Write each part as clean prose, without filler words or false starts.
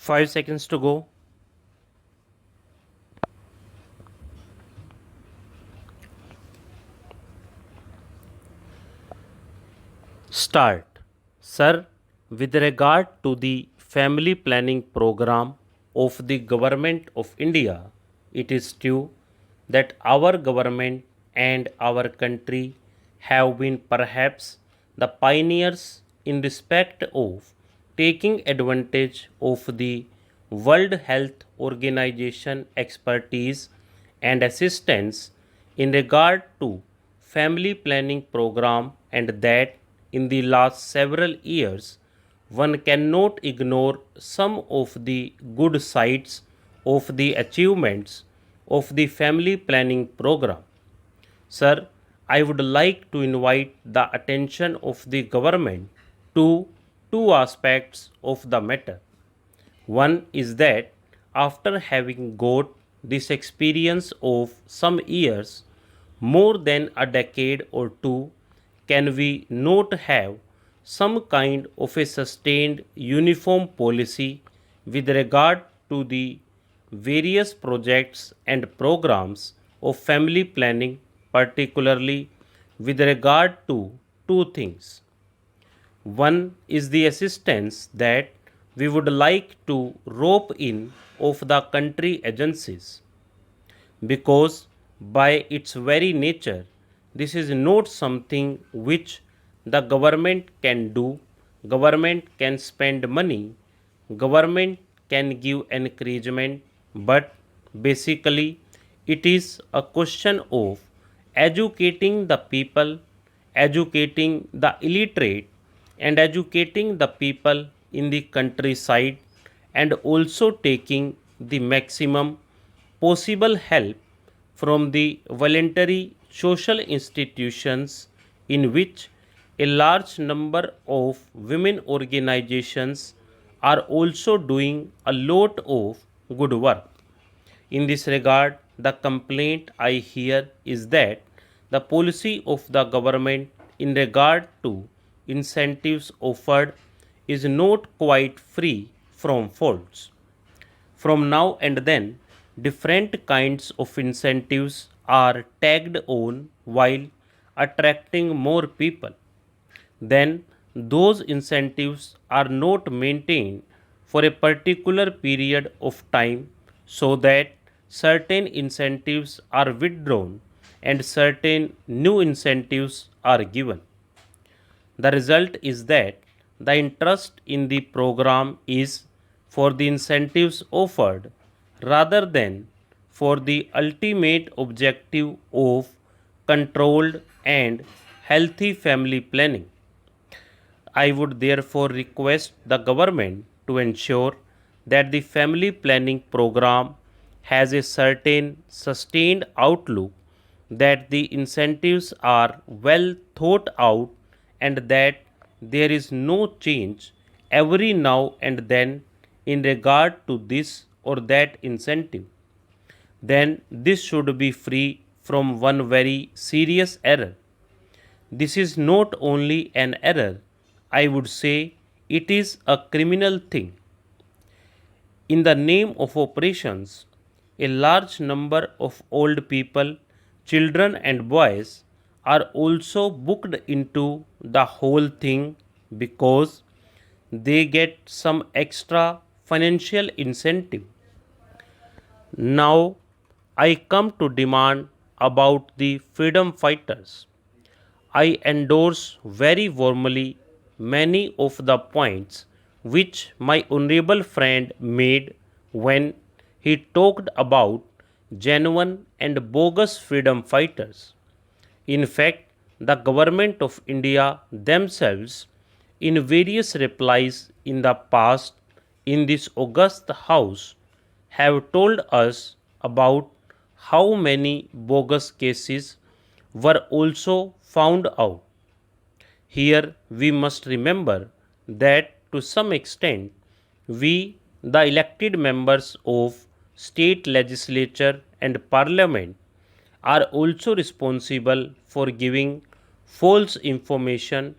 5 seconds to go. Start. Sir, with regard to the family planning program of the Government of India, it is true that our government and our country have been perhaps the pioneers in respect of taking advantage of the World Health Organization expertise and assistance in regard to family planning program, and that in the last several years one cannot ignore some of the good sides of the achievements of the family planning program. Sir, I would like to invite the attention of the government to two aspects of the matter. One is that after having got this experience of some years, more than a decade or two, can we not have some kind of a sustained uniform policy with regard to the various projects and programs of family planning, particularly with regard to two things. One is the assistance that we would like to rope in of the country agencies, because by its very nature this is not something which the government can do. Government can spend money, government can give encouragement, but basically it is a question of educating the people, educating the illiterate, and educating the people in the countryside, and also taking the maximum possible help from the voluntary social institutions, in which a large number of women organizations are also doing a lot of good work. In this regard, the complaint I hear is that the policy of the government in regard to incentives offered is not quite free from faults. From now and then, different kinds of incentives are tagged on while attracting more people. Then, those incentives are not maintained for a particular period of time, so that certain incentives are withdrawn and certain new incentives are given. The result is that the interest in the program is for the incentives offered rather than for the ultimate objective of controlled and healthy family planning. I would therefore request the government to ensure that the family planning program has a certain sustained outlook, that the incentives are well thought out, and that there is no change every now and then in regard to this or that incentive. Then this should be free from one very serious error. This is not only an error, I would say it is a criminal thing. In the name of operations, a large number of old people, children, and boys are also booked into the whole thing, because they get some extra financial incentive. Now, I come to demand about the freedom fighters. I endorse very warmly many of the points which my honorable friend made when he talked about genuine and bogus freedom fighters. In fact, the government of India themselves, in various replies in the past in this august house, have told us about how many bogus cases were also found out. Here we must remember that to some extent we, the elected members of state legislature and parliament, are also responsible for giving false information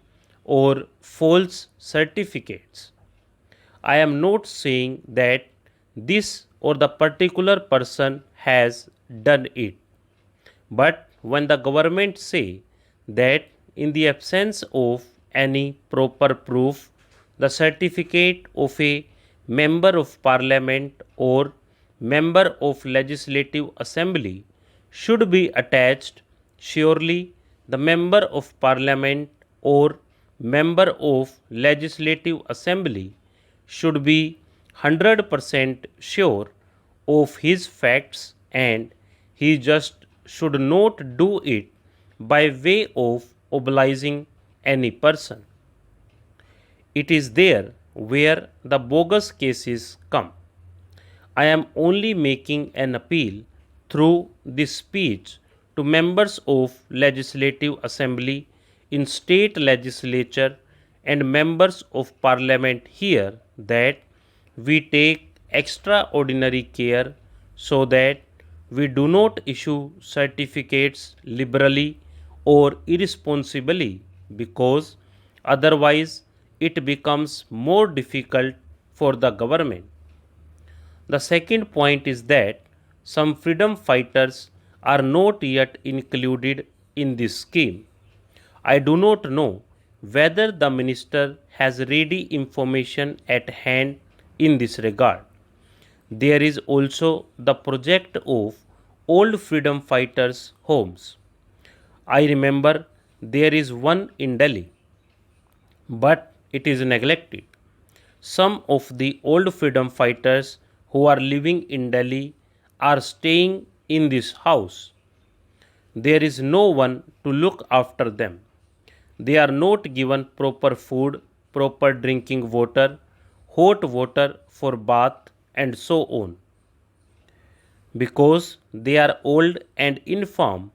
or false certificates. I am not saying that this or the particular person has done it. But when the government say that in the absence of any proper proof, the certificate of a member of parliament or member of legislative assembly should be attached, surely the member of parliament or member of legislative assembly should be 100% sure of his facts, and he just should not do it by way of obliging any person. It is there where the bogus cases come. I am only making an appeal through this speech to members of legislative assembly in state legislature and members of parliament here that we take extraordinary care so that we do not issue certificates liberally or irresponsibly, because otherwise it becomes more difficult for the government. The second point is that some freedom fighters are not yet included in this scheme. I do not know whether the minister has ready information at hand in this regard. There is also the project of old freedom fighters' homes. I remember there is one in Delhi, but it is neglected. Some of the old freedom fighters who are living in Delhi are staying in this house. There is no one to look after them. They are not given proper food, proper drinking water, hot water for bath, and so on. Because they are old and infirm,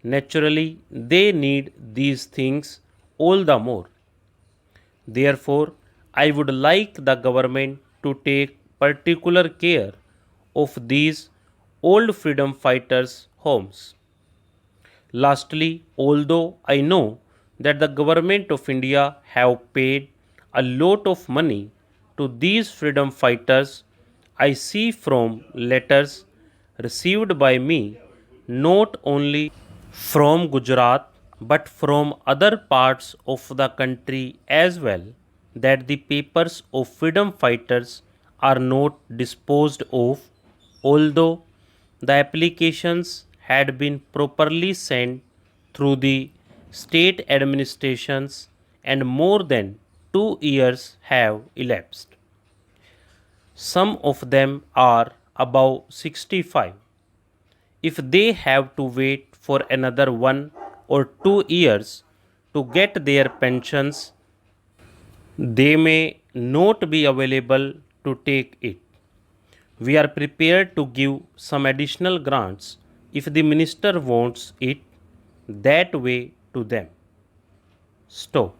naturally they need these things all the more. Therefore, I would like the government to take particular care of these old freedom fighters' homes. Lastly, although I know that the government of India have paid a lot of money to these freedom fighters, I see from letters received by me not only from Gujarat but from other parts of the country as well, that the papers of freedom fighters are not disposed of, although the applications had been properly sent through the state administrations and more than 2 years have elapsed. Some of them are above 65. If they have to wait for another 1 or 2 years to get their pensions, they may not be available to take it. We are prepared to give some additional grants if the minister wants it that way to them. Stop.